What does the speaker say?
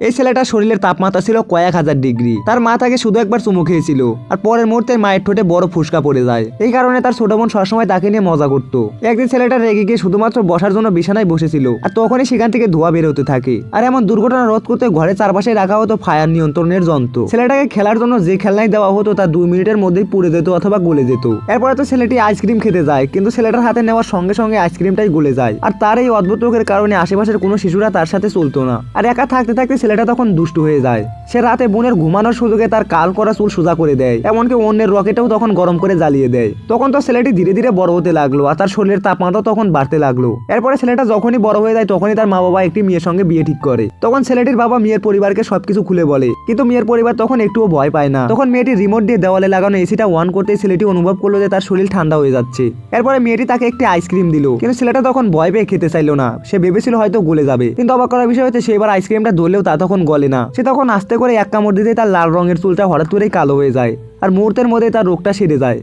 এই ছেলেটার শরীরের তাপমাত্রা ছিল কয়েক হাজার ডিগ্রি। তার মা তাকে শুধু একবার চুমু খেয়েছিল, আর পরের মুহূর্তে মায়ের ঠোঁটে বড় ফুসকা পড়ে যায়। এই কারণে তার ছোট বোন সবসময় তাকে নিয়ে মজা করত। একদিন ছেলেটা রেগে গিয়ে শুধুমাত্র বসার জন্য বিছানায় বসেছিল, আর তখনই সেখান থেকে ধোঁয়া বের হতে থাকে। আর এমন দুর্ঘটনা রোধ করতে ঘরের চারপাশে রাখা হতো ফায়ার নিয়ন্ত্রণের যন্ত্র। ছেলেটাকে খেলার জন্য যে খেলনাই দেওয়া হতো তা 2 মিনিটের মধ্যেই পুড়ে যেত অথবা গলে যেত। এরপরে তো ছেলেটি আইসক্রিম খেতে যায়, কিন্তু ছেলেটার হাতে নেওয়ার সঙ্গে সঙ্গে আইসক্রিমটাই গলে যায়। আর তার এই অদ্ভুত রোগের কারণে আশেপাশের কোনো শিশুরা তার সাথে চলতো না। আর একা থাকতে থাকতে ছেলেটা তখন দুষ্টু হয়ে যায়। সে রাতে বোনের ঘুমানোর সুযোগে তার কাল করা চুল সোজা করে দেয়, এমনকি অন্যের রকেটও তখন গরম করে জ্বালিয়ে দেয়। তখন তো ছেলেটি ধীরে ধীরে বড় হতে লাগলো, আর তার শরীরের তাপমাত্রা তখন বাড়তে লাগলো। এরপরে ছেলেটা যখনই বড় হয়ে যায় তখনই তার মা বাবা একটি মেয়ের সঙ্গে বিয়ে ঠিক করে। তখন ছেলেটির বাবা মেয়ের পরিবারকে সবকিছু খুলে বলে, কিন্তু মেয়ের পরিবার তখন একটুও ভয় পায় না। তখন মেয়েটি রিমোট দিয়ে দেওয়ালে লাগানো এসিটা অন করতে ছেলেটি অনুভব করলো যে তার শরীর ঠান্ডা হয়ে যাচ্ছে। এরপরে মেয়েটি তাকে একটি আইসক্রিম দিল, কিন্তু ছেলেটা তখন ভয় পেয়ে খেতে চাইলো না। সে ভেবেছিল হয়তো গলে যাবে, কিন্তু অবাক করার বিষয় হচ্ছে সে এবার আইসক্রিমটা ধরলেও তা তখন গলে না। সে তখন আস্তে করে এক কামড় দিতে তার লাল রঙের চুলটা হঠাৎ করেই কালো হয়ে যায়, আর মুহূর্তের মধ্যে তার রোগটা সেরে যায়।